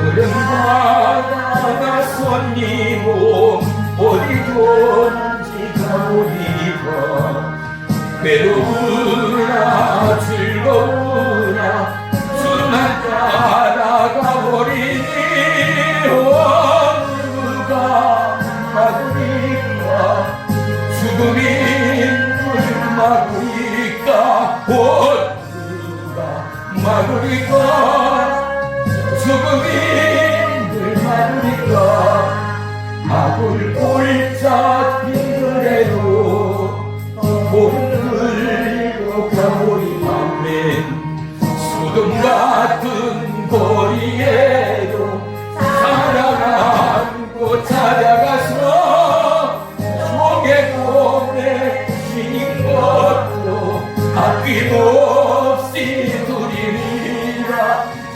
푸른 바다가 손님 어디 좋은지 가보리까 외로우나 즐거우나 주만 따라가 버리니 누가 막으리까 죽음이 물 막으리까 누가 막으리까 죽음이 늘 막으리까 아굴 골짜 빙그레로 몸 들고 가보리 아멘 수동 같은 거리에도 사랑하고 찾아가서 종의 몸에 신 것도 아낌없이 드리리라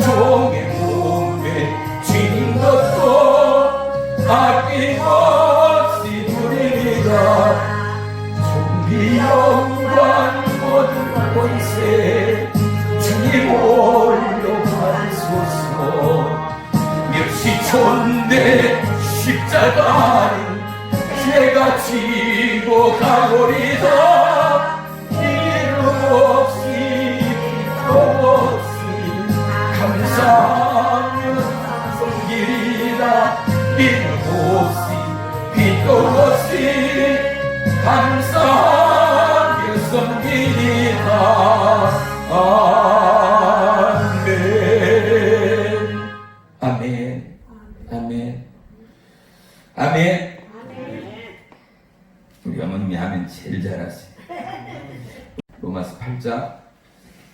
종의 몸에 신 것도 아낌없이 드리리라 종비 영광 모든 권세 주님 홀로 받으소서 멸시촌대 십자가를 죄가 지고 가버리다 이름 없이 빛도 없이 감사하며 섬기리라 이름 없이 빛도 없이 감사하며 섬기리라 아멘 아멘 아멘 아멘 우리 어머님이 아멘 제일 잘하세요. 로마서 8장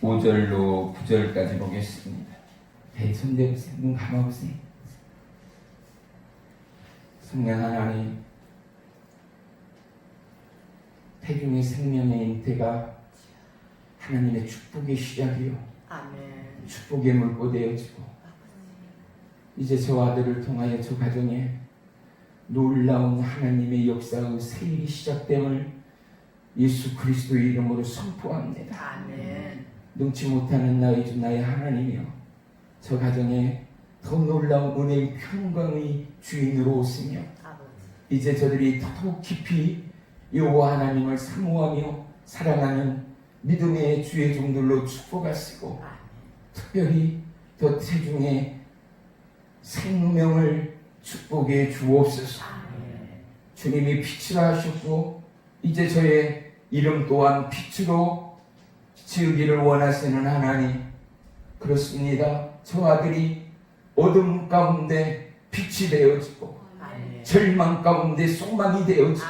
5절로 9절까지 보겠습니다. 손 대보세요. 눈 감아보세요. 성령 하나님 태중의 생명의 잉태가 하나님의 축복의 시작이요 아멘. 축복의 물고 되어지고 이제 저 아들을 통하여 저 가정에 놀라운 하나님의 역사의 새 일이 시작됨을 예수 그리스도의 이름으로 선포합니다. 아멘. 능치 못하는 나의 주 나의 하나님이여 저 가정에 더 놀라운 은혜의 평강의 주인으로 오시며 이제 저들이 더욱 깊이 여호와 하나님을 사모하며 사랑하는 믿음의 주의 종들로 축복하시고 특별히 더 태중의 생명을 축복해 주옵소서. 주님이 빛이라 하셨고 이제 저의 이름 또한 빛으로 지으기를 원하시는 하나님 그렇습니다. 저 아들이 어둠 가운데 빛이 되어지고 절망 가운데 소망이 되어지고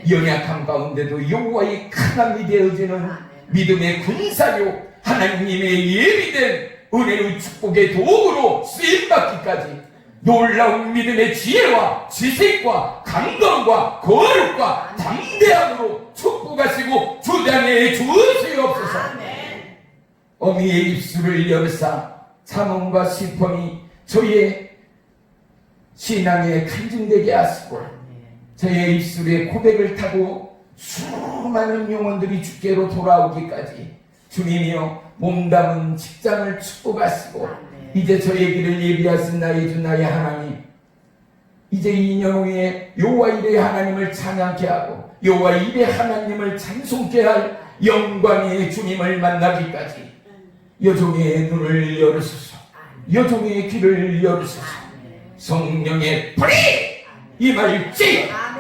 연약함 가운데도 여호와의 강함이 되어지는 믿음의 군사요 하나님의 예비된 은혜의 축복의 도구로 쓰임받기까지 놀라운 믿음의 지혜와 지식과 강건과 거룩과 담대함으로 축복하시고 주장해 주시옵소서. 어미의 입술을 열사 잠언과 시편이 저의 신앙에 간증되게 하시고 저의 입술에 고백을 타고 수많은 영혼들이 주께로 돌아오기까지 주님이여 몸담은 직장을 축복하시고 이제 저의 길을 예비하신 나의 주 나의 하나님 이제 2년 후에 여호와 이레 하나님을 찬양케 하고 여호와 이레 하나님을 찬송케 할 영광의 주님을 만나기까지 여종의 눈을 열으소서 여종의 귀를 열으소서 성령의 불이 임할지어다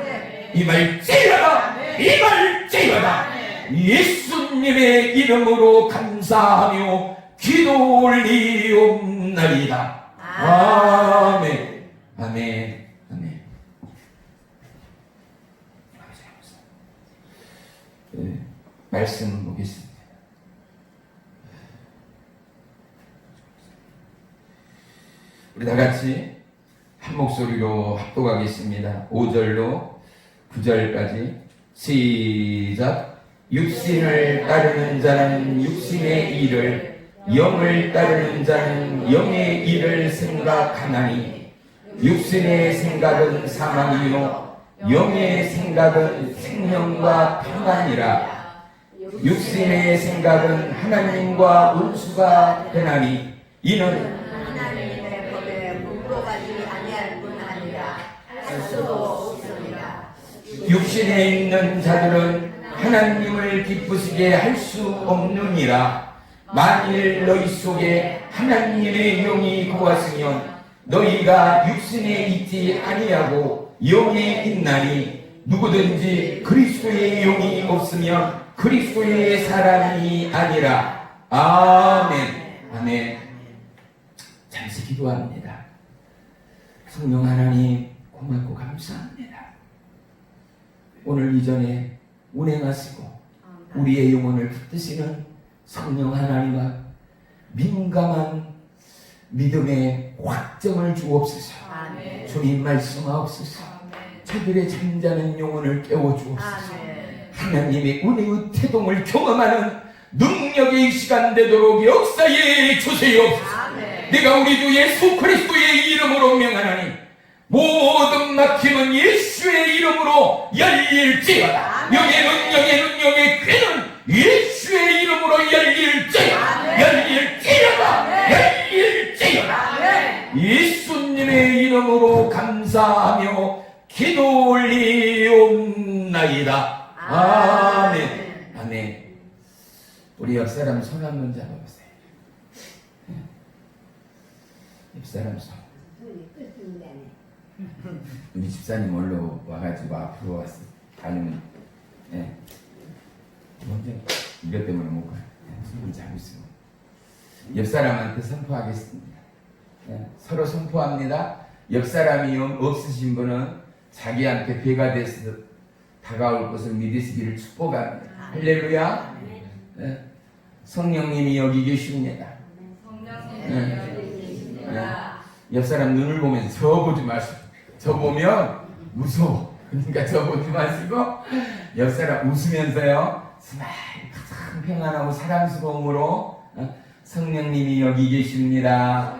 임할지어다 임할지어다 예수님의 이름으로 감사하며 기도 올리옵나이다. 아멘 아멘 아멘. 네, 말씀 보겠습니다. 우리 다같이 한 목소리로 합독하겠습니다. 5절로 9절까지 시작. 육신을 따르는 자는 육신의 일을, 영을 따르는 자는 영의 일을 생각하나니 육신의 생각은 사망이요 영의 생각은 생명과 평안이라. 육신의 생각은 하나님과 원수가 되나니 이는 기도하지 아니할 뿐 아니라 할 수도 없으리라. 육신에 있는 자들은 하나님을 기쁘시게 할 수 없느니라. 만일 너희 속에 하나님의 영이 거하시면 너희가 육신에 있지 아니하고 영에 있나니 누구든지 그리스도의 영이 없으면 그리스도의 사람이 아니라. 아멘. 아멘. 잠시 기도합니다. 성령 하나님 고맙고 감사합니다. 오늘 이전에 운행하시고 우리의 영혼을 붙드시는 성령 하나님과 민감한 믿음의 확정을 주옵소서. 아멘. 주님 말씀하옵소서. 저들의 잠자는 영혼을 깨워주옵소서. 아멘. 하나님의 은혜의 태동을 경험하는 능력의 시간 되도록 역사에 주시옵소서. 아멘. 내가 우리 주 예수 그리스도의 이름으로 명하나니 모든 막힘은 예수의 이름으로 열릴지어다. 영의 귀는 예수의 이름으로 열릴지어다. 열릴지어다. 예수님의 이름으로 감사하며 기도 올리옵나이다. 아멘. 아멘. 우리 옆사람 손 한번 잡아보세요. 옆사람 손. 우리 집사님 올라 와가지고 앞으로 왔어. 아니면 먼저 이것 때문에 못 가요. 손을 잡고 있으면 옆사람한테 선포하겠습니다. 서로 선포합니다. 옆사람이 없으신 분은 자기한테 배가 돼서 다가올 것을 믿으시기를 축복합니다. 할렐루야. 성령님이 여기 계십니다. 옆사람 눈을 보면서 저 보지 마시고, 저 보면 무서워. 그러니까 저 보지 마시고 옆사람 웃으면서요, 스마일, 가장 평안하고 사랑스러움으로 성령님이 여기 계십니다.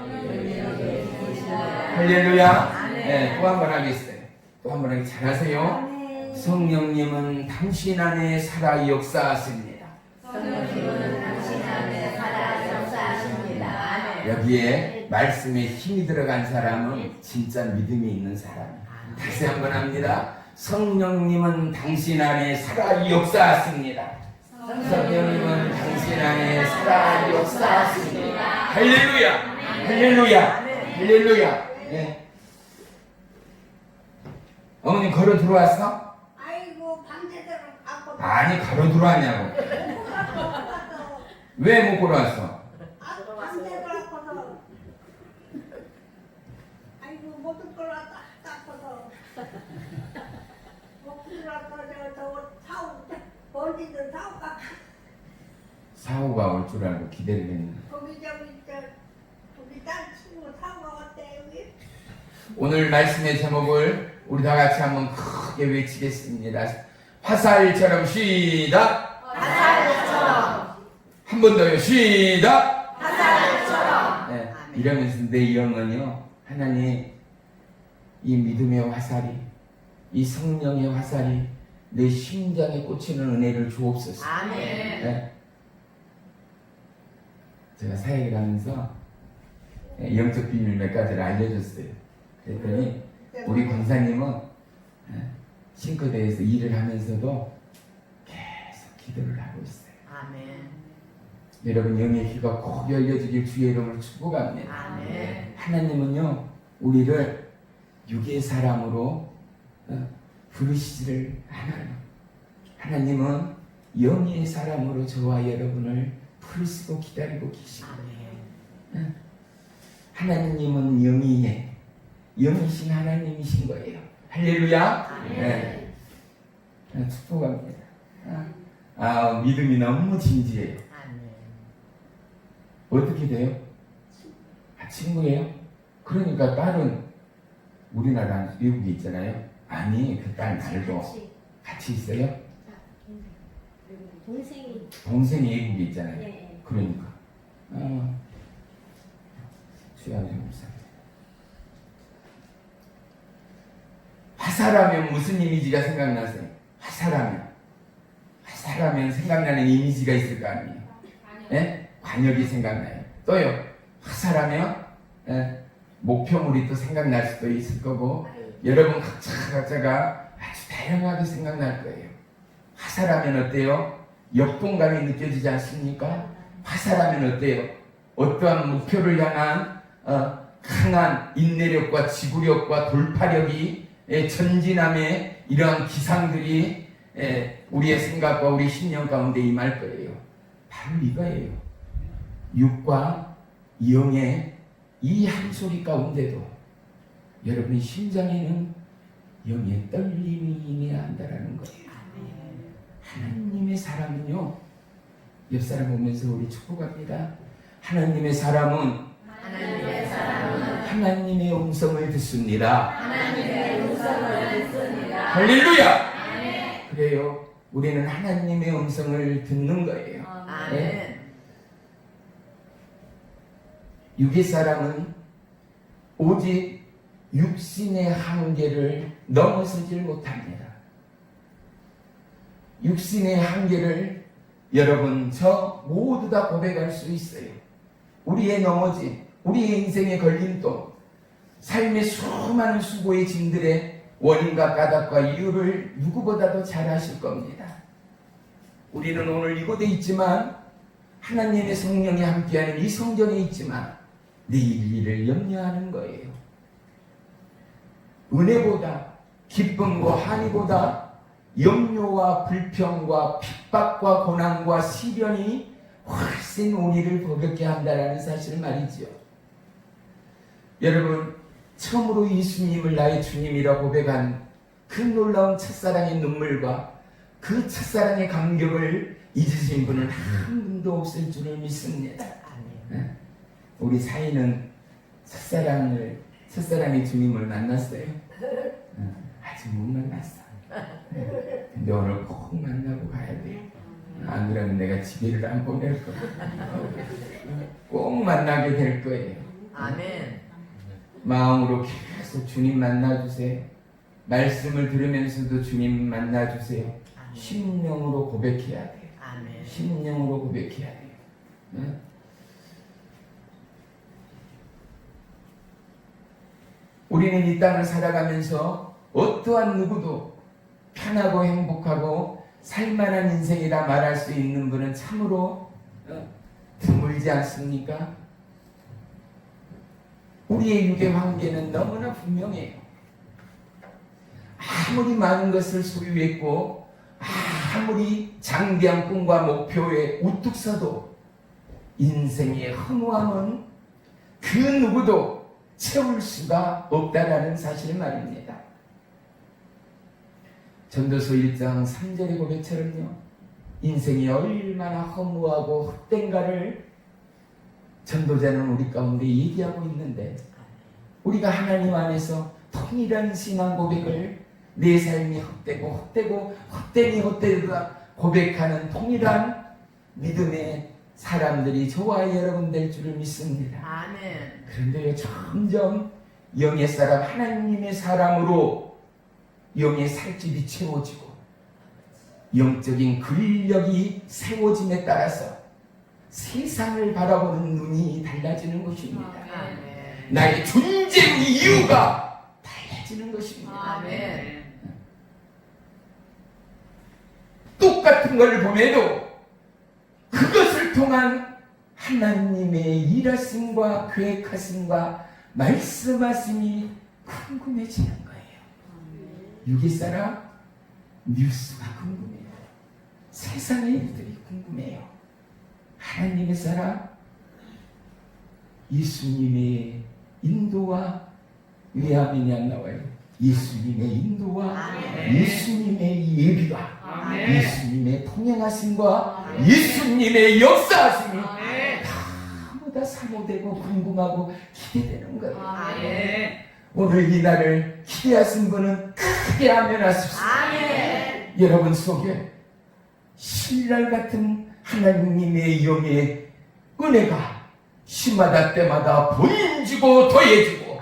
할렐루야. 네, 또 한 번 하겠어요. 또 한 번 하기 잘하세요. 성령님은 당신 안에 살아 역사하십니다. 성령님은 당신 안에 살아 역사하십니다. 여기에 말씀에 힘이 들어간 사람은 진짜 믿음이 있는 사람이에요. 다시 한번 합니다. 성령님은 당신 안에 살아 역사하십니다. 성령님은 당신 안에 살아 역사하십니다. 할렐루야. 할렐루야. 할렐루야. 네. 어머님 걸어 들어왔어? 아이고 밤새도록 갖고 아니, 걸어 들어왔냐고. 왜 못 걸어왔어? 밤새도록 갖고서 아이고 못 걸어왔다 갖고서 못 걸어왔다 저거 사오 번지든 사오가 사고가 올 줄 알고 기대를 했는데 거기 저기 우리 딸 친구 사오가 왔대 여기 오늘 말씀의 제목을 우리 다 같이 한번 크게 외치겠습니다. 화살처럼 시작. 화살처럼. 한 번 더요. 시작. 화살처럼. 네, 이러면서 내 영은요, 하나님, 이 믿음의 화살이, 이 성령의 화살이 내 심장에 꽂히는 은혜를 주옵소서. 아멘. 네. 제가 사역을 하면서 영적 비밀 몇 가지를 알려줬어요. 그랬더니 우리 권사님은 싱크대에서 일을 하면서도 계속 기도를 하고 있어요. 아멘. 여러분, 영의 귀가 꼭 열려지길 주의 이름으로 축복합니다. 아멘. 하나님은요, 우리를 육의 사람으로 부르시지를 않아요. 하나님은 영의 사람으로 저와 여러분을 부르시고 기다리고 계십니다. 아멘. 하나님은 영이신 하나님이신 거예요. 할렐루야. 아멘. 축복합니다. 믿음이 너무 진지해요. 아멘. 어떻게 돼요? 친구예요? 그러니까 딸은 우리나라 외국에 있잖아요. 아니, 그 딸 말도 같이 있어요? 동생이 외국에 있잖아요. 네. 그러니까 주야는 감사합니다. 화살하면 무슨 이미지가 생각나세요? 화살하면 생각나는 이미지가 있을 거 아니에요? 관역이 생각나요. 또요, 화살하면 목표물이 또 생각날 수도 있을 거고 여러분 각자가 아주 다양하게 생각날 거예요. 화살하면 어때요? 역동감이 느껴지지 않습니까? 화살하면 어때요? 어떠한 목표를 향한 강한 인내력과 지구력과 돌파력이 전진함의 이러한 기상들이 우리의 생각과 우리 신념 가운데 임할 거예요. 바로 이거예요. 육과 영의 이 한 소리 가운데도 여러분 심장에는 영의 떨림이 임해야 한다라는 거예요. 하나님의 사람은요, 옆 사람 보면서 우리 축복합니다. 하나님의 사람은 하나님의 음성을 듣습니다. 할렐루야! 그래요. 우리는 하나님의 음성을 듣는 거예요. 네? 육의 사람은 오직 육신의 한계를 넘어서질 못합니다. 육신의 한계를 여러분 저 모두 다 고백할 수 있어요. 우리의 넘어짐, 우리의 인생의 걸림돌, 삶의 수많은 수고의 짐들의 원인과 까닭과 이유를 누구보다도 잘 아실 겁니다. 우리는 오늘 이곳에 있지만 하나님의 성령이 함께하는 이 성전에 있지만 내일 일을 염려하는 거예요. 은혜보다 기쁨과 한이보다 염려와 불평과 핍박과 고난과 시련이 훨씬 우리를 버겁게 한다는 사실을 말이지요. 여러분, 처음으로 예수님을 나의 주님이라 고백한 그 놀라운 첫사랑의 눈물과 그 첫사랑의 감격을 잊으신 분은 한 분도 없을 줄을 믿습니다. 우리 사이는 첫사랑의 주님을 만났어요? 아직 못 만났어. 근데 오늘 꼭 만나고 가야 돼요. 안 그러면 내가 집에를 안 보낼 거예요. 꼭 만나게 될 거예요. 아멘. 마음으로 계속 주님 만나주세요. 말씀을 들으면서도 주님 만나주세요. 심령으로 고백해야 돼요. 아멘. 심령으로 고백해야 돼요. 네? 우리는 이 땅을 살아가면서 어떠한 누구도 편하고 행복하고 살만한 인생이라 말할 수 있는 분은 참으로 드물지 않습니까? 우리의 육의 관계는 너무나 분명해요. 아무리 많은 것을 소유했고 아무리 장대한 꿈과 목표에 우뚝 서도 인생의 허무함은 그 누구도 채울 수가 없다라는 사실 말입니다. 전도서 1장 3절의 고백처럼요, 인생이 얼마나 허무하고 헛된가를 전도자는 우리 가운데 얘기하고 있는데, 우리가 하나님 안에서 통일한 신앙 고백을 내 삶이 헛되니 헛되다 고백하는 통일한 믿음의 사람들이 저와 여러분 될 줄을 믿습니다. 아멘. 그런데요, 점점 영의 사람, 하나님의 사람으로 영의 살집이 채워지고 영적인 근력이 세워짐에 따라서 세상을 바라보는 눈이 달라지는 것입니다. 아멘. 나의 존재 이유가 달라지는 것입니다. 아멘. 똑같은 걸 보면도 그것을 통한 하나님의 일하심과 계획하심과 말씀하심이 궁금해지는 거예요. 육의 사람 뉴스가 궁금해요. 세상의 일들이 궁금해요. 하나님의 사람 예수님의 인도와 왜 아멘이 안 나와요? 예수님의 인도와 예수님의 예비가 예수님의 통행하심과 예수님의 역사하심이 다 사모되고 궁금하고 기대되는 거예요. 오늘 이 날을 기대하신 분은 크게 아멘하십시오. 여러분 속에 신랄 같은 하나님의 영의 은혜가 시마다 때마다 번지고 더해지고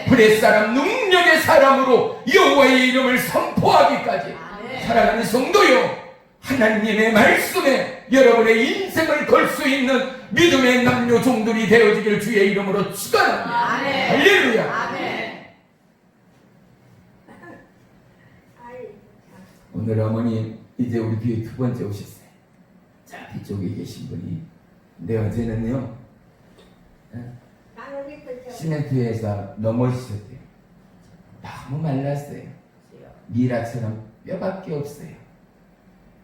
불의 사람 능력의 사람으로 여호와의 이름을 선포하기까지 사랑하는 성도요, 하나님의 말씀에 여러분의 인생을 걸 수 있는 믿음의 남녀 종들이 되어지길 주의 이름으로 축원합니다. 아멘. 할렐루야. 아멘. 아이, 오늘 어머니 이제 우리 교회 두 번째 오셨어요. 자, 뒤쪽에 계신 분이. 근데 어제는요, 나는 밑에 저 시멘트에서 넘어지셨대요. 너무 말랐어요. 미라처럼 뼈밖에 없어요.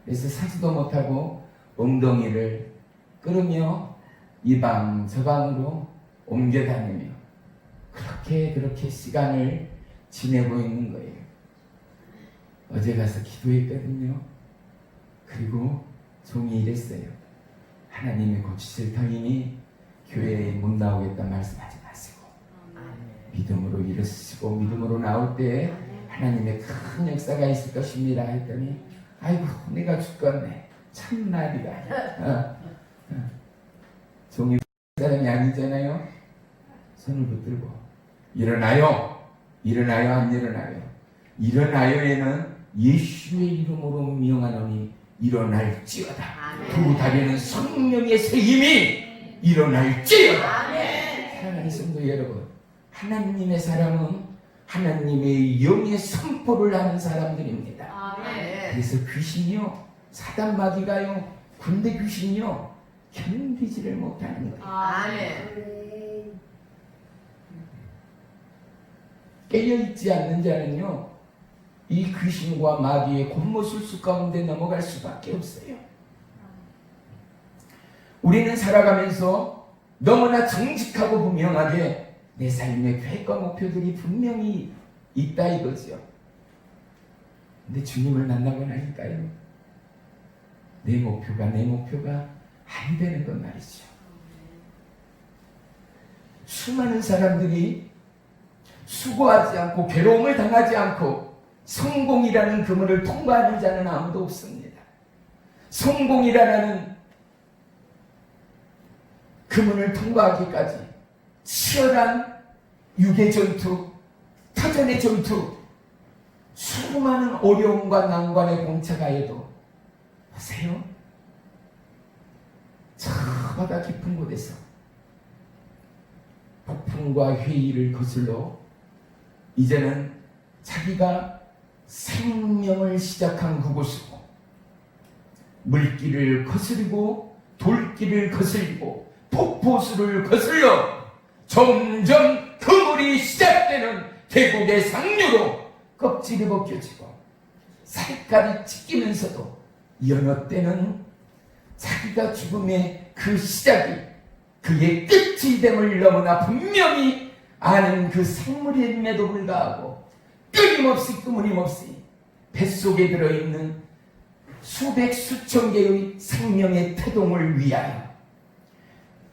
그래서 사지도 못하고 엉덩이를 끌으며 이 방 저 방으로 옮겨 다니며 그렇게 시간을 지내고 있는 거예요. 어제 가서 기도했거든요. 그리고 종이 이랬어요. 하나님이 고치실 터이니 교회에 못 나오겠다 말씀하지 마시고 믿음으로 일으키시고 믿음으로 나올 때 하나님의 큰 역사가 있을 것입니다 했더니 아이고 내가 죽겠네 참말이다. 종이 사람이 아니잖아요. 손을 붙들고 일어나요 안 일어나요? 일어나요에는 예수의 이름으로 명하노니 일어날지어다. 두 다리는 성령의 새 힘이 일어날지어다. 사랑하는 성도 여러분, 하나님의 사람은 하나님의 영의 선포를 하는 사람들입니다. 그래서 귀신이요, 사단 마귀가요, 군대 귀신이요 견디지를 못하는 거예요. 깨어있지 않는 자는요 이 귀신과 마귀의 곤모술수 가운데 넘어갈 수밖에 없어요. 우리는 살아가면서 너무나 정직하고 분명하게 내 삶의 계획과 목표들이 분명히 있다 이거죠. 근데 주님을 만나고 나니까요 내 목표가 안 되는 건 말이죠. 수많은 사람들이 수고하지 않고 괴로움을 당하지 않고 성공이라는 그물을 통과하는 자는 아무도 없습니다. 성공이라는 그물을 통과하기까지 치열한 육의 전투, 터전의 전투, 수많은 어려움과 난관에 봉착하여도 보세요. 저 바다 깊은 곳에서 폭풍과 회의를 거슬러 이제는 자기가 생명을 시작한 그곳이고 물길을 거스르고 돌길을 거슬리고 폭포수를 거슬러 점점 그물이 시작되는 계곡의 상류로 껍질이 벗겨지고 살깔이 찢기면서도 여느 때는 자기가 죽음의 그 시작이 그의 끝이 됨을 너무나 분명히 아는 그 생물임에도 불구하고 끊임없이 뱃속에 들어있는 수백 수천 개의 생명의 태동을 위하여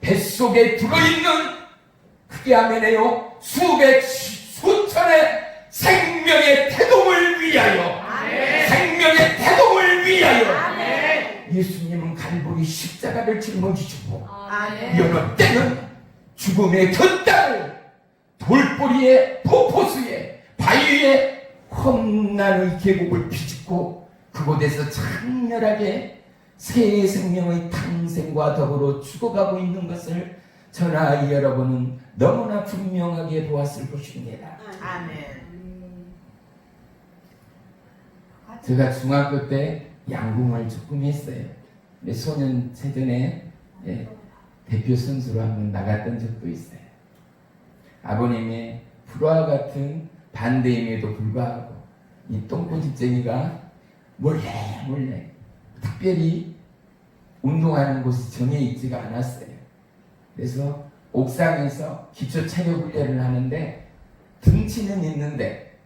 뱃속에 들어있는 그게 아멘해요 수백 수천의 생명의 태동을 위하여 생명의 태동을 위하여 예수님은 갈보리 십자가를 짊어지시고 여느 때는 죽음의 곁땅을 돌뿌리에 폭포수에 바위에 험난의 계곡을 비집고 그곳에서 장렬하게 새 생명의 탄생과 더불어 죽어가고 있는 것을 저나 여러분은 너무나 분명하게 보았을 것입니다. 제가 중학교 때 양궁을 조금 했어요. 소년체전에 대표 선수로 한번 나갔던 적도 있어요. 아버님의 불화와 같은 반대임에도 불구하고 이 똥꼬집쟁이가 몰래 특별히 운동하는 곳이 정해 있지가 않았어요. 그래서 옥상에서 기초 체력 훈련을 하는데 등치는 있는데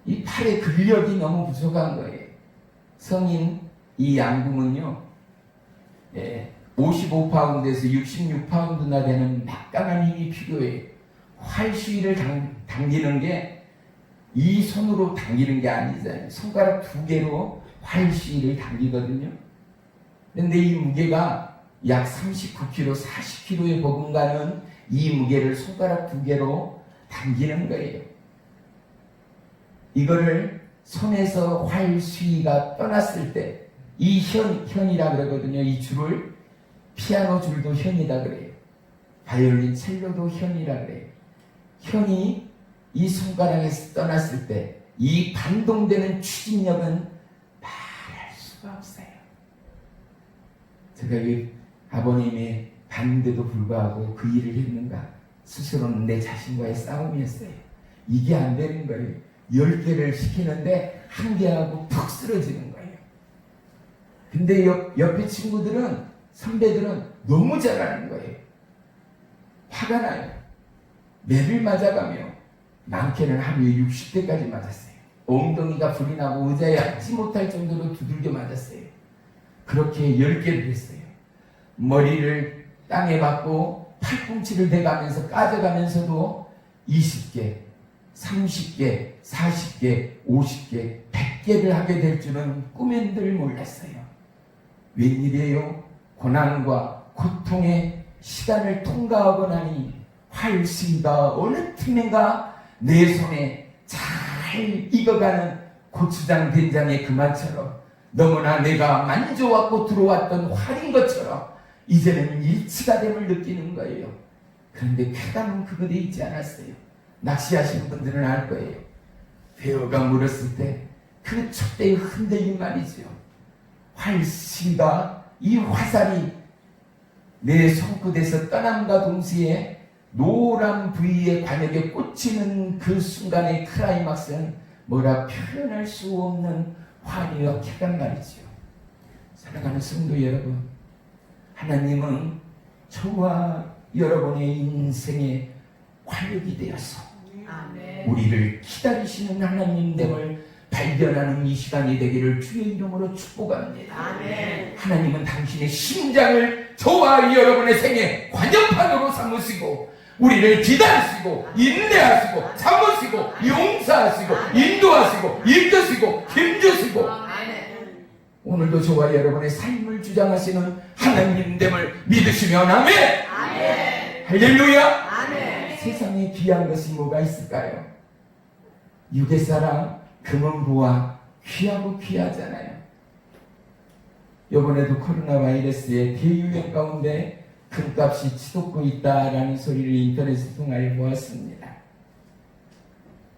이 팔의 근력이 너무 부족한 거예요. 성인 이 양궁은요 55파운드에서 66파운드나 되는 막강한 힘이 필요해요. 활수위를 당기는 게 이 손으로 당기는 게 아니잖아요. 손가락 두 개로 활수위를 당기거든요. 그런데 이 무게가 약 39kg, 40kg에 버금가는 이 무게를 손가락 두 개로 당기는 거예요. 이거를 손에서 활수위가 떠났을 때 이 현이라 그러거든요. 이 줄을 피아노 줄도 현이다 그래요. 바이올린 첼로도 현이라 그래요. 현이 이 손가락에서 떠났을 때 이 반동되는 추진력은 말할 수가 없어요. 제가 왜 아버님의 반대도 불구하고 그 일을 했는가? 스스로는 내 자신과의 싸움이었어요. 이게 안 되는 거예요. 10개를 시키는데 1개하고 푹 쓰러지는 거예요. 근데 옆에 친구들은, 선배들은 너무 잘하는 거예요. 화가 나요. 매를 맞아가며 많게는 하루에 60대까지 맞았어요. 엉덩이가 불이 나고 의자에 앉지 못할 정도로 두들겨 맞았어요. 그렇게 10개를 했어요. 머리를 땅에 박고 팔꿈치를 대가면서 까져가면서도 20개, 30개, 40개, 50개, 100개를 하게 될 줄은 꿈엔들 몰랐어요. 웬일이에요? 고난과 고통의 시간을 통과하고 나니 활시가 어느 틈인가 내 손에 잘 익어가는 고추장 된장의 그맛처럼 너무나 내가 만져왔고 들어왔던 활인 것처럼 이제는 일치가 됨을 느끼는 거예요. 그런데 쾌감은 그것에 있지 않았어요. 낚시하시는 분들은 알 거예요. 배어가 물었을 때 그 촛대의 흔들림 말이죠. 활시가 이 화살이 내 손끝에서 떠남과 동시에 노란 부위의 관역에 꽂히는 그 순간의 클라이막스는 뭐라 표현할 수 없는 환희와 쾌감 말이죠. 사랑하는 성도 여러분, 하나님은 저와 여러분의 인생의 활력이 되어서 우리를 기다리시는 하나님됨을 발견하는 이 시간이 되기를 주의 이름으로 축복합니다. 아멘. 하나님은 당신의 심장을 저와 여러분의 생에 관여판으로 삼으시고 우리를 기다리시고 인내하시고 참으시고 용서하시고 인도하시고 이끄시고 힘주시고 오늘도 저와 여러분의 삶을 주장하시는 하나님됨을 믿으시면 아멘. 아멘. 할렐루야. 아멘. 세상에 귀한 것이 뭐가 있을까요? 육의 사랑, 금은 부와 귀하고 귀하잖아요. 이번에도 코로나 바이러스의 대유행 가운데 금값이 치솟고 있다라는 소리를 인터넷에 통하여 보았습니다.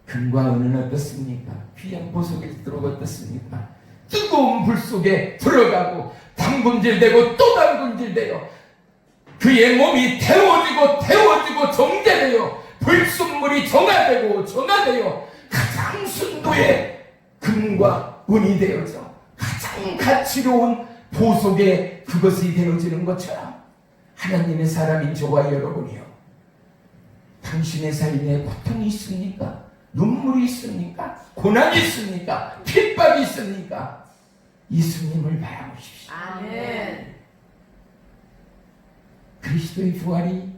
금과 은은 어떻습니까? 귀한 보석에 들어가 어떻습니까? 뜨거운 불 속에 들어가고 담금질되고 또 담금질되어 그의 몸이 태워지고 정제되어 불순물이 정화되고 가장 순도의 금과 은이 되어져 가장 가치로운 보석에 그것이 되어지는 것처럼 하나님의 사람인 저와 여러분이요, 당신의 삶에 고통이 있습니까? 눈물이 있습니까? 고난이 있습니까? 핍박이 있습니까? 예수님을 바라보십시오. 아멘. 그리스도의 부활이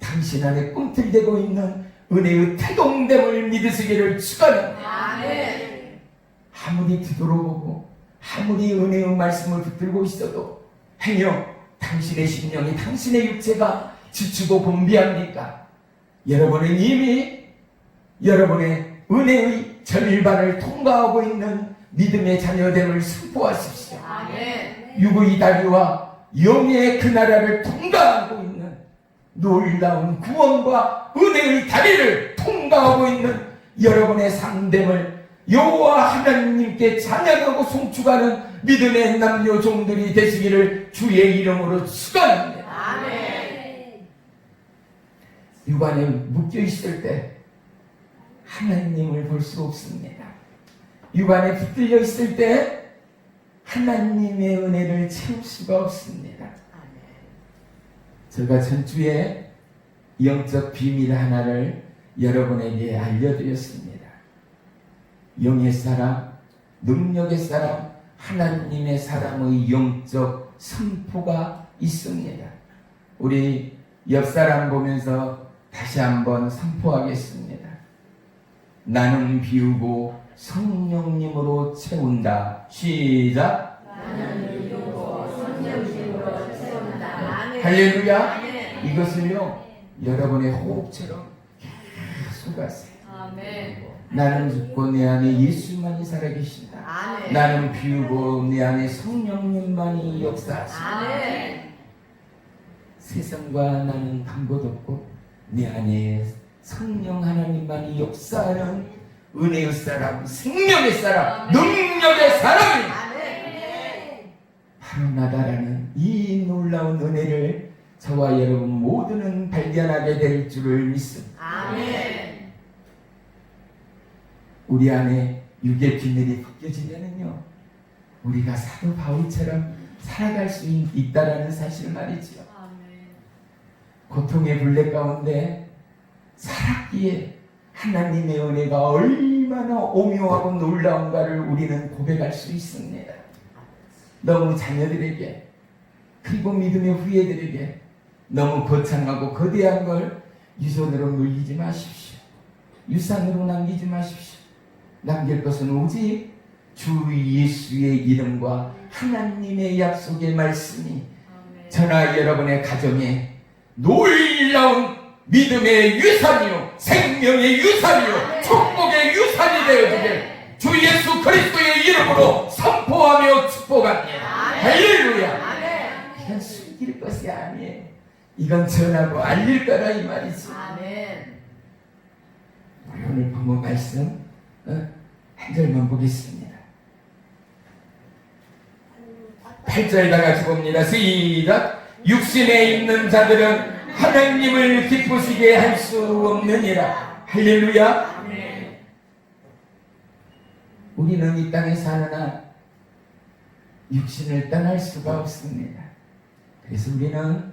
당신 안에 꿈틀대고 있는 은혜의 태동됨을 믿으시기를 축원합니다. 아멘. 아무리 뒤돌아보고 아무리 은혜의 말씀을 붙들고 있어도 행여 당신의 심령이 당신의 육체가 지치고 곤비합니까? 여러분은 이미 여러분의 은혜의 절반을 통과하고 있는 믿음의 자녀됨을 선포하십시오. 아멘. 육의 다리와 영의 그 나라를 통과하고 있는 놀라운 구원과 은혜의 다리를 통과하고 있는 여러분의 삶됨을 여호와 하나님께 찬양하고 송축하는 믿음의 남녀 종들이 되시기를 주의 이름으로 축원합니다. 아멘. 육안에 묶여 있을 때 하나님을 볼 수 없습니다. 육안에 붙들려 있을 때 하나님의 은혜를 채울 수가 없습니다. 제가 전주에 영적 비밀 하나를 여러분에게 알려드렸습니다. 영의 사람, 능력의 사람, 하나님의 사람의 영적 선포가 있습니다. 우리 옆 사람 보면서 다시 한번 선포하겠습니다. 나는 비우고 성령님으로 채운다. 시작. 나는 비우고 성령님으로 채운다. 아멘. 할렐루야. 아멘. 이것을요 여러분의 호흡처럼 계속 하세요. 아멘. 나는 죽고 내 안에 예수만이 살아계신다. 아멘. 나는 비우고 내 안에 성령님만이 역사하신다. 아멘. 세상과 나는 방법 없고 내 안에 성령 하나님만이 역사하는 은혜의 사람, 생명의 사람, 능력의 사람이 아멘. 바로 나다라는 이 놀라운 은혜를 저와 여러분 모두는 발견하게 될 줄을 믿습니다. 아멘. 우리 안에 육의 비늘이 벗겨지면은요, 우리가 사도 바울처럼 살아갈 수 있다라는 사실 말이지요. 아멘. 고통의 블랙 가운데 살았기에 하나님의 은혜가 얼마나 오묘하고 놀라운가를 우리는 고백할 수 있습니다. 너무 자녀들에게 그리고 믿음의 후예들에게 너무 거창하고 거대한 걸 유전으로 물리지 마십시오. 유산으로 남기지 마십시오. 남길 것은 오직 주 예수의 이름과 하나님의 약속의 말씀이 아멘. 저나 여러분의 가정에 놀라운 믿음의 유산이요, 생명의 유산이요, 축복의 유산이 되어주길 주 예수 그리스도의 이름으로 선포하며 축복합니다. 할렐루야. 아멘. 이건 숨길 것이 아니에요. 이건 전하고 알릴 거라 이 말이지. 아멘. 우리 오늘 본문 말씀 한 절만 보겠습니다. 8절 다 같이 봅니다. 시작. 육신에 있는 자들은 하나님을 기쁘시게 할 수 없느니라. 할렐루야. 아멘. 우리는 이 땅에 사느나 육신을 떠날 수가 없습니다. 그래서 우리는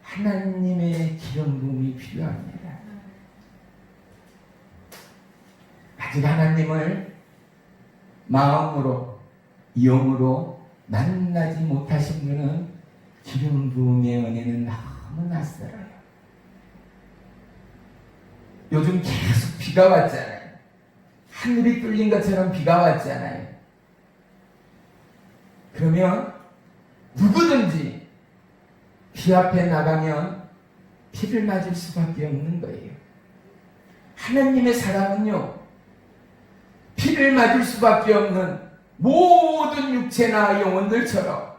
하나님의 기름 부음이 필요합니다. 아직 하나님을 마음으로, 영으로 만나지 못하신 분은 기름 부음의 은혜는 너무 낯설어요. 요즘 계속 비가 왔잖아요. 하늘이 뚫린 것처럼 비가 왔잖아요. 그러면 누구든지 비 앞에 나가면 비를 맞을 수밖에 없는 거예요. 하나님의 사랑은요, 비를 맞을 수밖에 없는 모든 육체나 영혼들처럼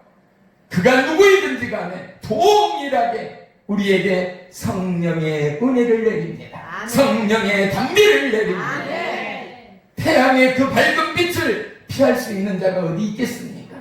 그가 누구이든지 간에 동일하게 우리에게 성령의 은혜를 내립니다. 아멘. 성령의 담비를 내립니다. 아멘. 태양의 그 밝은 빛을 피할 수 있는 자가 어디 있겠습니까?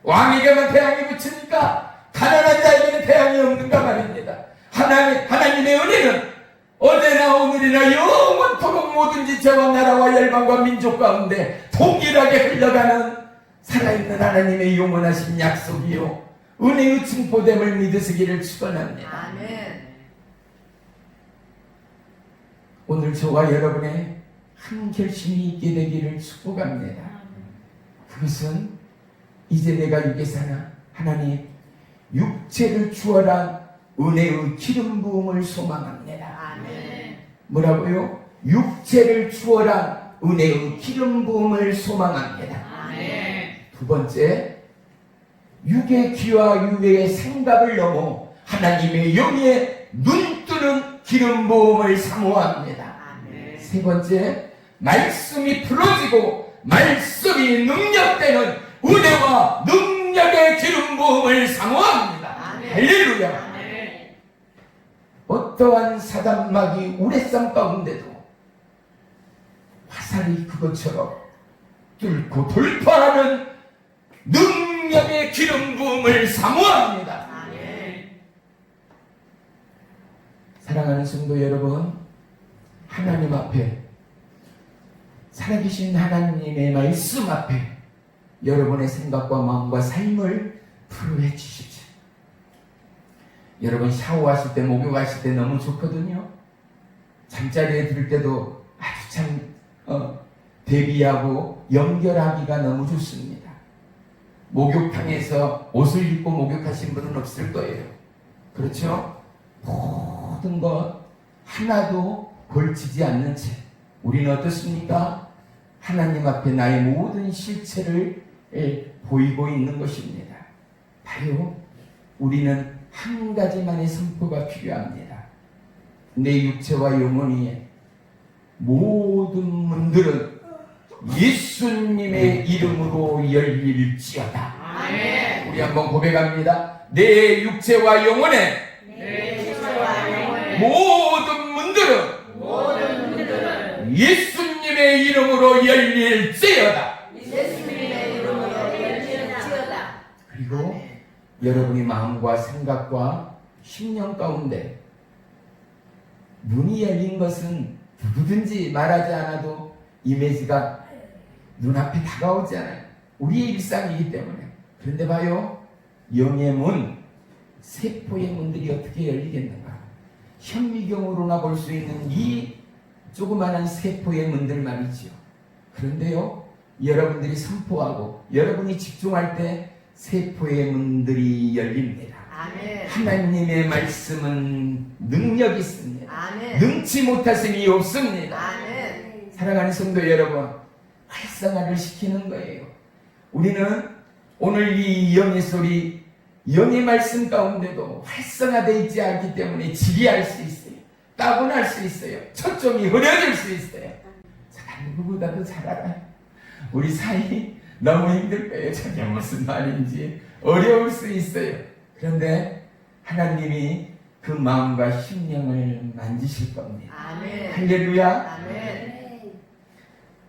왕에게만 태양이 비치니까 가난한 자에게는 태양이 없는가 말입니다. 하나님의 은혜는 어제나 오늘이나 영원토록 모든 지체와 나라와 열방과 민족 가운데 동일하게 흘러가는 살아있는 하나님의 영원하신 약속이요, 은혜의 증포됨을 믿으시기를 축원합니다. 아멘. 오늘 저와 여러분의 한 결심이 있게 되기를 축복합니다. 그것은 이제 내가 육에 사나 하나님 육체를 주어라 은혜의 기름 부음을 소망합니다. 아멘. 뭐라고요? 육체를 주어라 은혜의 기름 부음을 소망합니다. 아멘. 두 번째, 육의 귀와 육의 생각을 넘어 하나님의 영에 눈뜨는 기름 부음을 사모합니다. 아멘. 세 번째, 말씀이 풀어지고 말씀이 능력되는 은혜와 능력의 기름 부음을 사모합니다. 아멘. 할렐루야. 아멘. 어떠한 사단막이 우레쌈 가운데도 화살이 그것처럼 뚫고 돌파하는 능력의 기름 부음을 사모합니다. 아멘. 사랑하는 성도 여러분, 하나님 앞에, 살아계신 하나님의 말씀 앞에 여러분의 생각과 마음과 삶을 풀어해 주십시오. 여러분 샤워하실 때, 목욕하실 때 너무 좋거든요. 잠자리에 들 때도 아주 참 대비하고 연결하기가 너무 좋습니다. 목욕탕에서 옷을 입고 목욕하신 분은 없을 거예요. 그렇죠? 모든 것 하나도 걸치지 않는 채 우리는 어떻습니까? 하나님 앞에 나의 모든 실체를 보이고 있는 것입니다. 바로 우리는 한 가지만의 선포가 필요합니다. 내 육체와 영혼이 모든 문들은 예수님의 이름으로 열릴지어다. 아멘. 우리 한번 고백합니다. 내 육체와 영혼에 내 육체와 영혼의 모든 문들은 모든 문들은 예수님의 이름으로 열릴지어다. 예수님의 이름으로 열릴지어다. 그리고 여러분의 마음과 생각과 심령 가운데 문이 열린 것은 누구든지 말하지 않아도 이미지가 눈앞에 다가오지 않아요. 우리의 일상이기 때문에. 그런데 봐요, 영의 문, 세포의 문들이 어떻게 열리겠는가? 현미경으로나 볼 수 있는 이 조그마한 세포의 문들 말이지요. 그런데요, 여러분들이 선포하고 여러분이 집중할 때 세포의 문들이 열립니다. 아멘. 하나님의 말씀은 능력이 있습니다. 아멘. 능치 못하심이 없습니다. 아멘. 사랑하는 성도 여러분, 활성화를 시키는 거예요. 우리는 오늘 이 영의 소리, 영의 말씀 가운데도 활성화되어 있지 않기 때문에 지리할 수 있어요. 따분할 수 있어요. 초점이 흐려질 수 있어요. 제가 누구보다도 잘 알아요. 우리 사이 너무 힘들 거예요. 저게 무슨 말인지 어려울 수 있어요. 그런데 하나님이 그 마음과 심령을 만지실 겁니다. 아멘. 할렐루야. 아멘.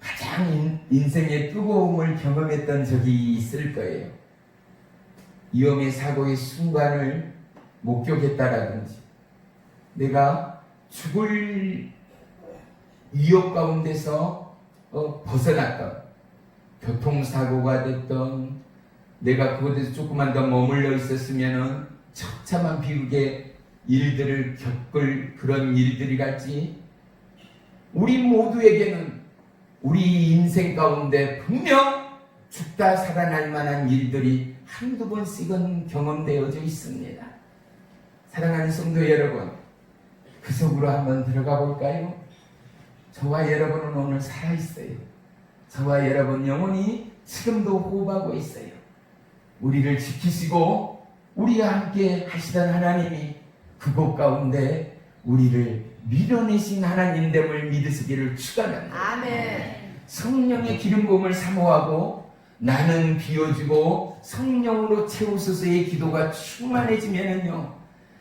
가장 인생의 뜨거움을 경험했던 적이 있을 거예요. 위험의 사고의 순간을 목격했다라든지, 내가 죽을 위협 가운데서 벗어났던, 교통사고가 됐던, 내가 그곳에서 조금만 더 머물러 있었으면은 처참한 비극의 일들을 겪을 그런 일들이 갈지, 우리 모두에게는 우리 인생 가운데 분명 죽다 살아날 만한 일들이 한두 번씩은 경험되어져 있습니다. 사랑하는 성도 여러분, 그 속으로 한번 들어가 볼까요? 저와 여러분은 오늘 살아있어요. 저와 여러분 영혼이 지금도 호흡하고 있어요. 우리를 지키시고 우리와 함께 하시던 하나님이 그곳 가운데 우리를 밀어내신 하나님됨을 믿으시기를 축원합니다. 아멘. 성령의 기름 부음을 사모하고 나는 비워지고 성령으로 채우소서의 기도가 충만해지면은요,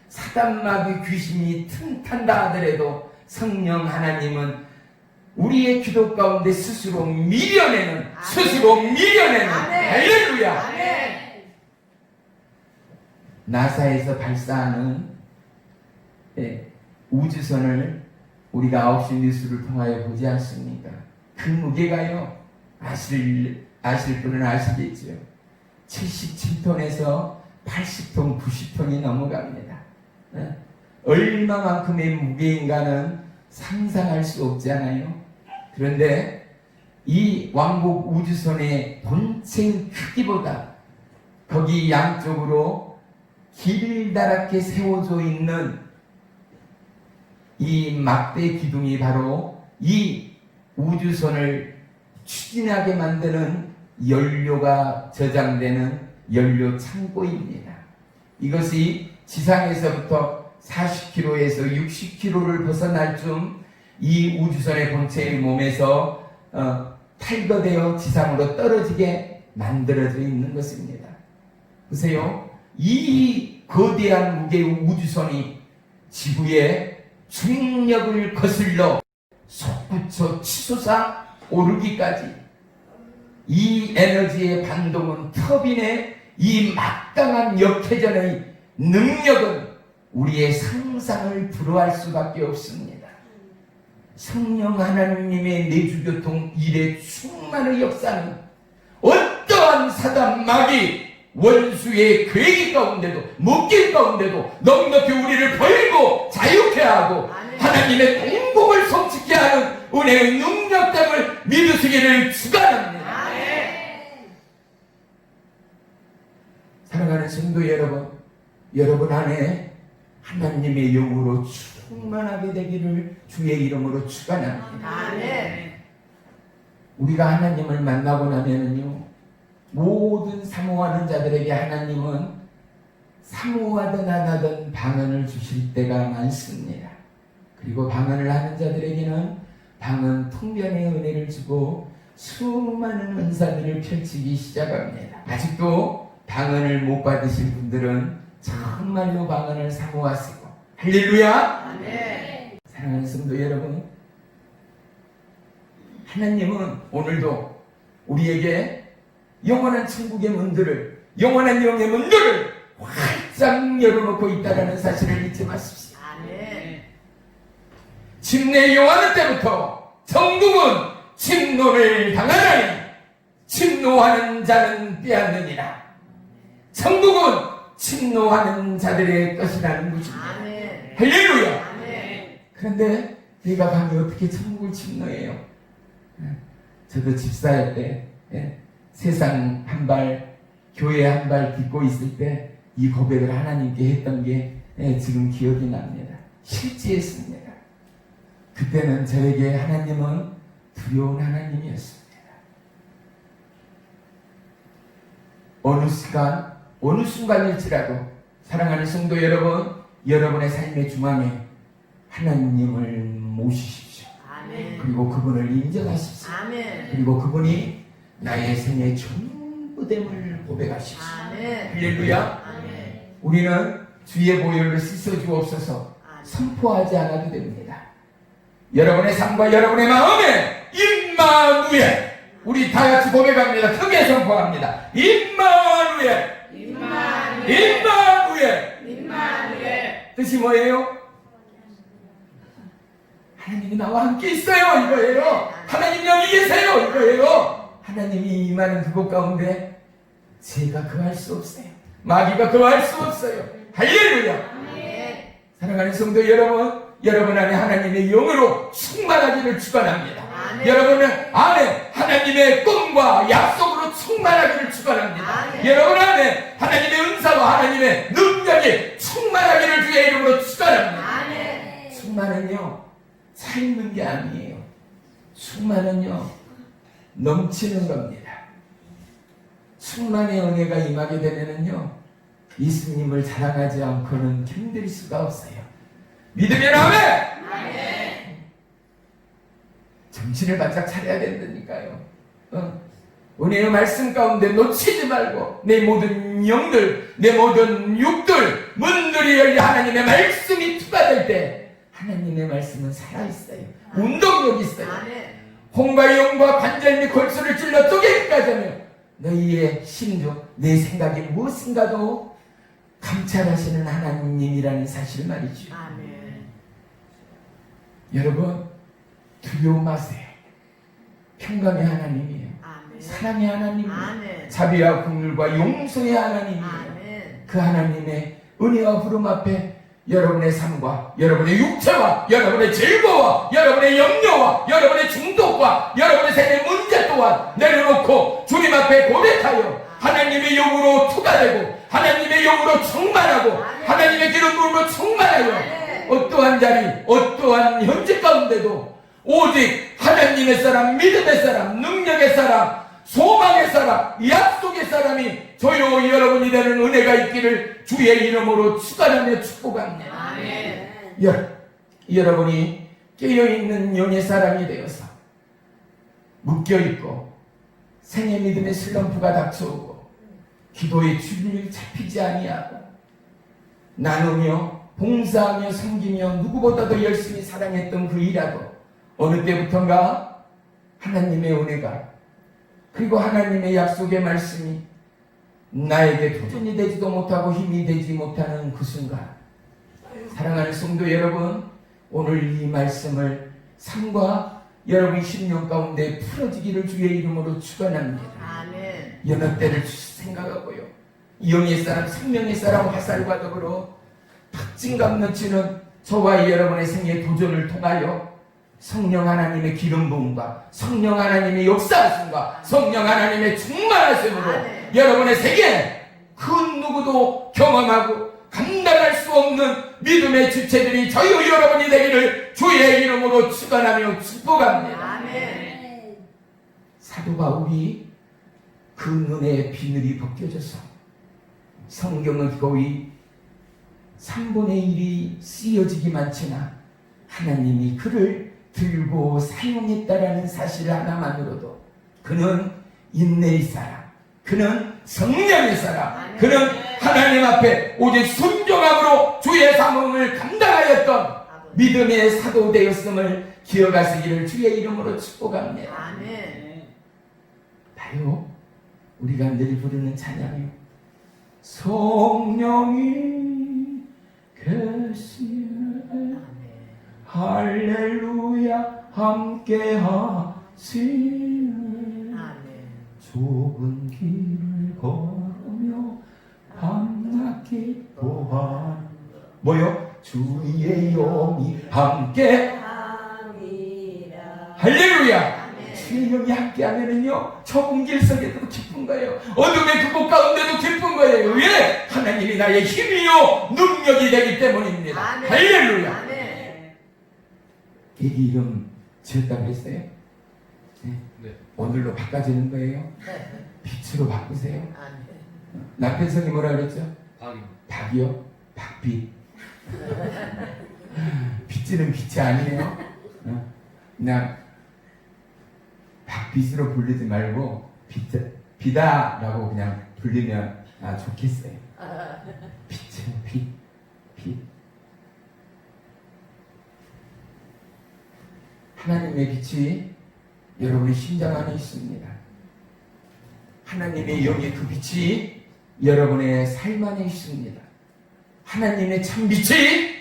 사단마귀 귀신이 틈탄다 하더라도 성령 하나님은 우리의 기도 가운데 스스로 밀어내는, 스스로 밀어내는. 할렐루야. 아멘. 나사에서 발사하는 우주선을 우리가 9시 뉴스를 통하여 보지 않습니까? 그 무게가요, 아실 분은 아시겠죠. 77톤에서 80톤, 90톤이 넘어갑니다. 얼마만큼의 무게인가는 상상할 수 없잖아요. 그런데 이 왕복 우주선의 본체 크기보다 거기 양쪽으로 길다랗게 세워져 있는 이 막대 기둥이 바로 이 우주선을 추진하게 만드는 연료가 저장되는 연료 창고입니다. 이것이 지상에서부터 40km에서 60km를 벗어날 쯤 이 우주선의 본체의 몸에서 탈거되어 지상으로 떨어지게 만들어져 있는 것입니다. 보세요. 이 거대한 무게의 우주선이 지구의 중력을 거슬러 솟구쳐 치솟아 오르기까지, 이 에너지의 반동은 터빈의 이 막강한 역회전의 능력은 우리의 상상을 불허할 수밖에 없습니다. 성령 하나님의 내주교통 일의 충만의 역사는 어떠한 사단 마귀 원수의 계획 가운데도, 묶임 가운데도 넉넉히 우리를 벌고 자유케 하고 하나님의 공복을 성취케 하는 은혜의 능력됨을 믿으시기를 축원합니다. 사랑하는 성도 여러분, 여러분 안에 하나님의 영으로 충만하게 되기를 주의 이름으로 축원합니다. 아멘. 우리가 하나님을 만나고 나면은요, 모든 사모하는 자들에게 하나님은 사모하든 안 하든 방언을 주실 때가 많습니다. 그리고 방언을 하는 자들에게는 방은 통변의 은혜를 주고 수많은 은사들을 펼치기 시작합니다. 아직도 방언을 못 받으신 분들은 정말로 방언을 사모하시고 할렐루야! 아멘. 사랑하는 성도 여러분, 하나님은 오늘도 우리에게 영원한 천국의 문들을, 영원한 영의 문들을 활짝 열어놓고 있다는 사실을 잊지 마십시오. 아멘. 침례 요한의 때부터 천국은 침노를 당하나니 침노하는 자는 빼앗느니라. 천국은 침노하는 자들의 것이라는 것입니다. 아멘. 할렐루야! 아멘. 그런데 내가 감히 어떻게 천국을 침노해요? 저도 집사할 때 세상 한 발, 교회 한 발 딛고 있을 때 이 고백을 하나님께 했던 게 지금 기억이 납니다. 실제했습니다. 그때는 저에게 하나님은 두려운 하나님이었습니다. 어느 시간, 어느 순간일지라도 사랑하는 성도 여러분, 여러분의 삶의 중앙에 하나님을 모시십시오. 아멘. 그리고 그분을 인정하십시오. 아멘. 그리고 그분이 나의 생의 전부됨을 고백하십시오. 아멘. 할렐루야. 아멘. 우리는 주의 보혈로 씻어주옵소서 선포하지 않아도 됩니다. 여러분의 삶과 여러분의 마음에 임마누엘, 우리 다 같이 고백합니다. 크게 선포합니다. 임마누엘, 임마누엘. 임마누엘. 임마누엘. 뜻이 뭐예요? 하나님이 나와 함께 있어요, 이거예요. 하나님 여기 계세요, 이거예요. 하나님이 임하는 그곳 가운데 제가 거할 수 없어요. 마귀가 거할 수 없어요. 할렐루야. 아멘. 사랑하는 성도 여러분, 여러분 안에 하나님의 영으로 충만하기를 축원합니다. 아멘. 여러분 안에 하나님의 꿈과 약속으로 충만하기를 축원합니다. 아멘. 여러분 안에 하나님의 은사와 하나님의 능력이 충만하기를 주의 이름으로 축원합니다. 아멘. 충만은요, 차 있는 게 아니에요. 충만은요, 넘치는 겁니다. 충만의 은혜가 임하게 되면은요, 예수님을 자랑하지 않고는 견딜 수가 없어요. 믿으면 아멘! 아멘. 정신을 바짝 차려야 된다니까요. 은혜의 말씀 가운데 놓치지 말고 내 모든 영들, 내 모든 육들, 문들이 열려 하나님의 말씀이 투과될 때 하나님의 말씀은 살아있어요. 운동력이 있어요. 아멘. 홍과 영과 관절 및 골수를 찔러 쪼개기까지 하며 너희의 심중, 내 생각이 무엇인가도 감찰하시는 하나님이라는 사실 말이죠. 아멘. 여러분, 두려워 마세요. 평강의 하나님이에요. 아멘. 사랑의 하나님이에요. 아멘. 자비와 국률과 용서의 하나님이에요. 아멘. 그 하나님의 은혜와 부름 앞에 여러분의 삶과 여러분의 육체와 여러분의 즐거움과 여러분의 염려와 여러분의 중독과 여러분의 생의 문제 또한 내려놓고 주님 앞에 고백하여 하나님의 영으로 투과되고 하나님의 영으로 충만하고 하나님의 기름 부음으로 충만하여 어떠한 자리, 어떠한 현재 가운데도 오직 하나님의 사람, 믿음의 사람, 능력의 사람, 소망의 사람, 약속의 사람이 저요 여러분이 되는 은혜가 있기를 주의 이름으로 축원하며 축복합니다. 아멘. 여러분이 깨어있는 영의 사람이 되어서 묶여있고 생의 믿음의 슬럼프가 닥쳐오고 기도의 줄을 잡히지 아니하고 나누며 봉사하며 섬기며 누구보다도 열심히 사랑했던 그 일하고 어느 때부턴가 하나님의 은혜가 그리고 하나님의 약속의 말씀이 나에게 도전이 되지도 못하고 힘이 되지 못하는 그 순간 사랑하는 성도 여러분, 오늘 이 말씀을 삶과 여러분 심령 가운데 풀어지기를 주의 이름으로 축원합니다. 아멘. 여느 때를 생각하고요, 영의 사람, 생명의 사람 화살과 더불어 박진감 넘치는 저와 여러분의 생의 도전을 통하여 성령 하나님의 기름 부음과 성령 하나님의 역사하심과 성령 하나님의 충만하심으로 아멘. 여러분의 세계 그 누구도 경험하고 감당할 수 없는 믿음의 주체들이 저희 여러분이 되기를 주의 이름으로 축원하며 축복합니다. 아멘. 사도 바울이 그 눈에 비늘이 벗겨져서 성경은 거의 3분의 1이 쓰여지기만 치나 하나님이 그를 들고 사용했다라는 사실 하나만으로도 그는 인내의 사람, 그는 성령의 사람, 그는 하나님 앞에 오직 순종함으로 주의 사명을 감당하였던 믿음의 사도 되었음을 기억하시기를 주의 이름으로 축복합니다. 아멘. 바로 우리가 늘 부르는 찬양이요, 성령이 계시네 할렐루야 함께 하시네 아멘. 좁은 길을 걸으며 밤낮 기도하는 뭐요? 주의 영이 함께 할렐루야. 주의 영이 함께 하면은요 좁은 길 속에도 기쁜 거예요. 어둠의 그곳 가운데도 기쁜 거예요. 왜? 하나님이 나의 힘이요 능력이 되기 때문입니다. 아멘. 할렐루야. 아멘. 애기 이름 지었다고 했어요? 네. 네. 오늘로 바꿔주는 거예요. 네. 빛으로 바꾸세요. 아멘. 남편 성이 뭐라 그랬죠? 박입니다. 박이요? 박빛. 빛은 빛이 아니에요. 그냥 박빛으로 부르지 말고 비다라고 그냥 불리면 좋겠어요. 빛은 빛. 하나님의 빛이 여러분의 심장 안에 있습니다. 하나님의 영의 그 빛이 여러분의 삶 안에 있습니다. 하나님의 참 빛이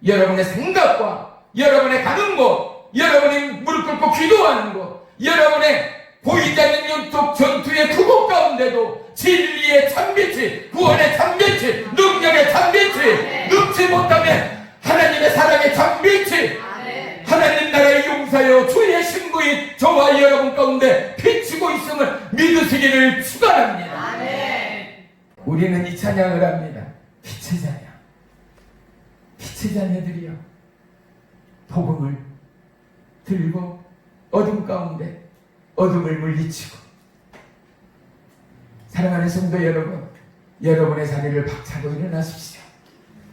여러분의 생각과 여러분의 가는 곳, 여러분이 무릎 꿇고 기도하는 곳, 여러분의 보이지 않는 영적 전투의 그곳 가운데도 진리의 참빛이, 구원의 참빛이, 능력의 참빛이, 눕지 못하면 하나님의 사랑의 참빛이, 하나님 나라의 용사여 주의 신부인 저와 여러분 가운데 비치고 있음을 믿으시기를 축원합니다. 우리는 이 찬양을 합니다. 빛의 자녀, 빛의 자녀들이여 복음을 들고 어둠 가운데 어둠을 물리치고, 사랑하는 성도 여러분, 여러분의 자리를 박차고 일어나십시오.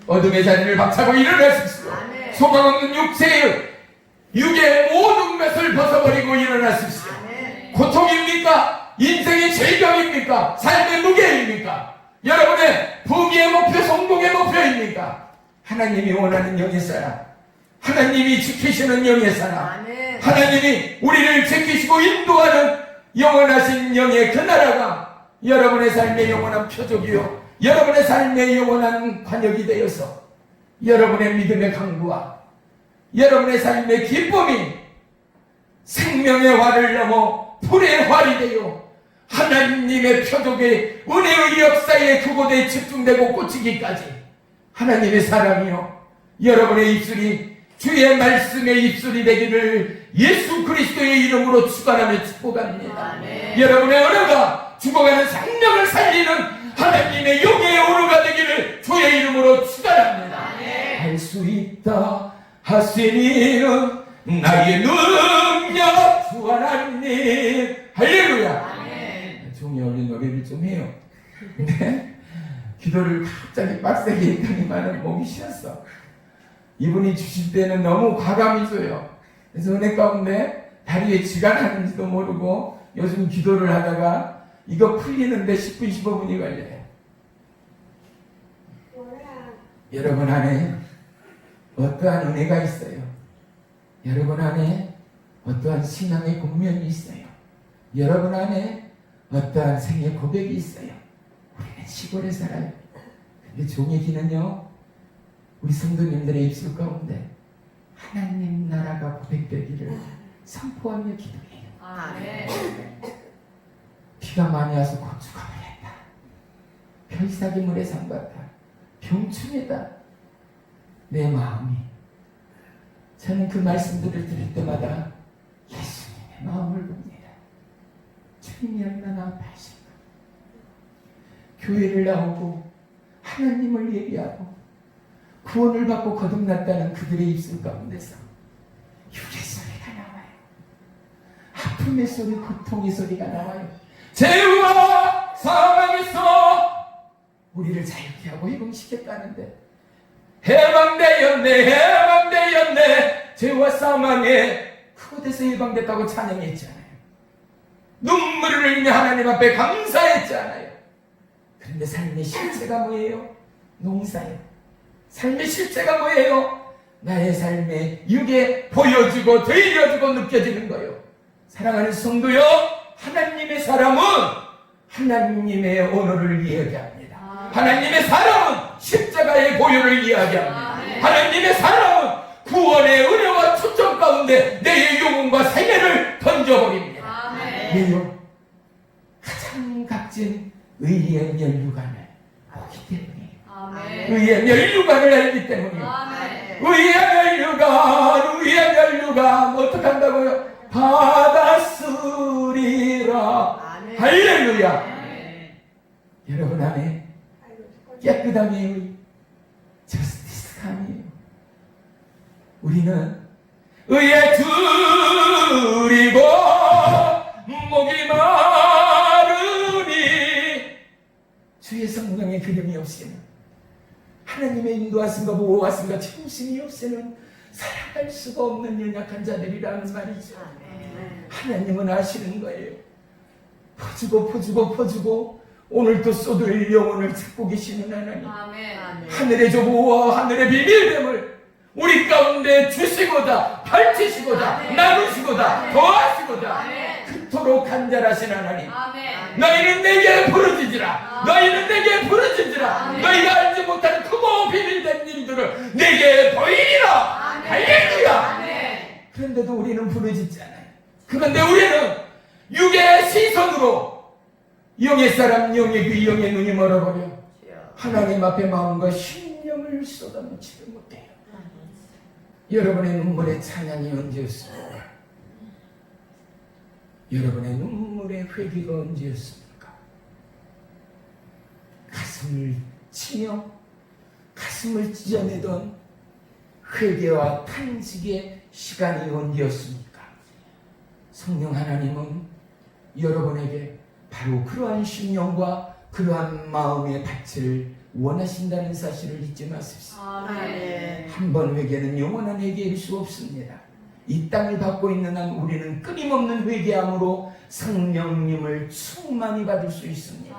어둠의 자리를 박차고 일어나십시오. 소망 없는 육의 모든 것을 벗어버리고 일어나십시오. 고통입니까? 인생의 질병입니까? 삶의 무게입니까? 여러분의 부귀의 목표, 성공의 목표입니까? 하나님이 원하는 영의 사람, 하나님이 지키시는 영의 사람, 하나님이 우리를 지키시고 인도하는 영원하신 영의 그 나라가 여러분의 삶의 영원한 표적이요, 여러분의 삶의 영원한 관역이 되어서 여러분의 믿음의 강구와 여러분의 삶의 기쁨이 생명의 활을 넘어 불의 활이 되어 하나님의 표적의 은혜의 역사에 그곳에 집중되고 꽂히기까지 하나님의 사랑이요 여러분의 입술이 주의 말씀의 입술이 되기를 예수 그리스도의 이름으로 축원하며 축복합니다. 여러분의 언어가 죽어가는 생명을 살리는 하나님의 영의 언어가 되기를 주의 이름으로 축원합니다. 할 수 있다 하시니는 나의 능력 주 하나님. 할렐루야. 종이 올린 노래를 좀 해요. 근데 기도를 갑자기 빡세게 했더니만은 목이 쉬었어. 이분이 주실 때는 너무 과감히 줘요. 그래서 은혜 가운데 다리에 쥐가 나는지도 모르고 요즘 기도를 하다가 이거 풀리는데 10분 15분이 걸려요. 여러분 안에 어떠한 은혜가 있어요. 여러분 안에 어떠한 신앙의 공면이 있어요. 여러분 안에 어떠한 생의 고백이 있어요. 우리는 시골에 살아요. 근데 종의 기는요, 우리 성도님들의 입술 가운데 하나님 나라가 고백되기를 선포하며 기도해요. 비가 많이 와서 고추가 보였다. 별사기 물에 잠갔다. 병충해다. 내 마음이, 저는 그 말씀들을 들을 때마다 예수님의 마음을 봅니다. 주님이 얼마나 아파하실까. 교회를 나오고 하나님을 예비하고 구원을 받고 거듭났다는 그들의 입술 가운데서 유괴 소리가 나와요. 아픔의 소리, 고통의 소리가 나와요. 죄와 사망에서 우리를 자유케 하고 해방시켰다는데 해방되었네, 해방되었네. 죄와 사망에 잘못해서 예방됐다고 찬양했잖아요. 눈물을 흘리며 하나님 앞에 감사했잖아요. 그런데 삶의 실체가 뭐예요? 농사예요. 삶의 실체가 뭐예요? 나의 삶에 육에 보여지고 들려지고 느껴지는 거예요. 사랑하는 성도요, 하나님의 사람은 하나님의 언어를 이야기합니다. 하나님의 사람은 십자가의 고요를 이야기합니다. 하나님의 사람은 구원의 은혜와 초점 가운데 내 영혼과 생애를 던져버립니다. 왜요? 가장 값진 의의 면류관을 보기 때문이에요. 의의 면류관을 알기 때문이에요. 의의 면류관 어떻게 한다고요? 받았으리라. 할렐루야. 여러분 안에 깨끗함의 의, 저스티스감이에요. 우리는 의에 두리고 목이 마르니 주의 성령의 그림이 없이는, 하나님의 인도하심과 보호하심과 채우심이 없이는 살아갈 수가 없는 연약한 자들이라는 말이죠. 하나님은 아시는 거예요. 퍼주고 오늘도 쏟을 영혼을 찾고 계시는 하나님. 하늘의 조보와 하늘의 비밀됨을 우리 가운데 주시고자 밝히시고자 나누시고자 더하시고자 그토록 간절하신 하나님. 너희는 내게 부르짖으라. 너희는 내게 부르짖으라. 너희가 알지 못하는 크고 비밀된 일들을 내게 보이리라. 할렐루야. 그런데도 우리는 부르짖잖아요. 그런데 우리는 육의 시선으로 영의 사람, 영의 귀, 영의 눈이 멀어버려 하나님 앞에 마음과 심령을 쏟아놓지를 못해요. 여러분의 눈물의 찬양이 언제였습니까? 여러분의 눈물의 회개가 언제였습니까? 가슴을 치며 가슴을 찢어내던 회개와 탄식의 시간이 언제였습니까? 성령 하나님은 여러분에게 바로 그러한 심령과 그러한 마음의 밭을 원하신다는 사실을 잊지 마십시오. 한 번 회개는 영원한 회개일 수 없습니다. 이 땅을 받고 있는 한 우리는 끊임없는 회개함으로 성령님을 충만히 받을 수 있습니다.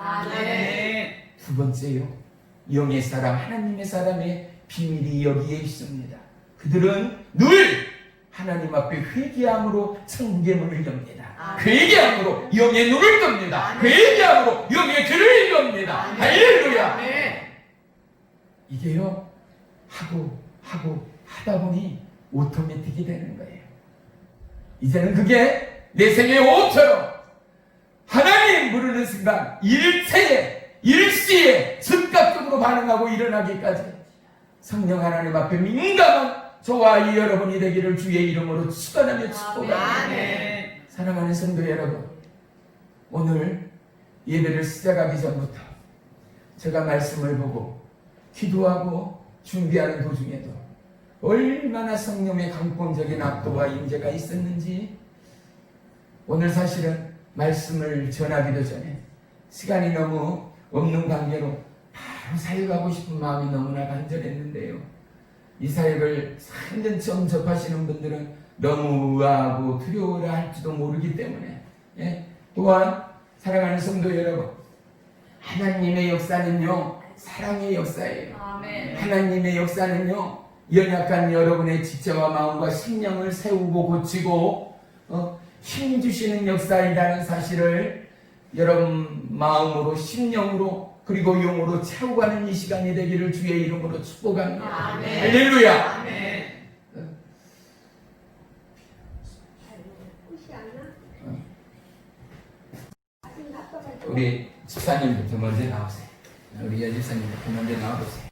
두 번째요, 영의 사람, 하나님의 사람의 비밀이 여기에 있습니다. 그들은 늘 하나님 앞에 회개함으로 청개문을 엽니다. 회개함으로 영의 눈을 뜹니다. 회개함으로 영의 귀를 엽니다. 할렐루야. 이게요, 하다 보니 오토매틱이 되는 거예요. 이제는 그게 내 생의 오처럼 하나님 부르는 순간 일시에 즉각적으로 반응하고 일어나기까지 성령 하나님 앞에 민감한 저와 이 여러분이 되기를 주의 이름으로 축원하며 축복합니다. 사랑하는 성도 여러분, 오늘 예배를 시작하기 전부터 제가 말씀을 보고 기도하고 준비하는 도중에도 얼마나 성령의 강권적인 압도와 임재가 있었는지, 오늘 사실은 말씀을 전하기도 전에 시간이 너무 없는 관계로 바로 사역하고 싶은 마음이 너무나 간절했는데요. 이 사역을 3년 처음 접하시는 분들은 너무 의아하고 두려워라 할지도 모르기 때문에, 또한 사랑하는 성도 여러분, 하나님의 역사는요 사랑의 역사예요. 하나님의 역사는요 연약한 여러분의 지체와 마음과 심령을 세우고 고치고 힘주시는 역사이라는 사실을 여러분 마음으로, 심령으로, 그리고 영으로 채워가는 이 시간이 되기를 주의 이름으로 축복합니다. 할렐루야. 우리 집사님부터 먼저 나오세요. 우리 여집사님부터 먼저 나오세요.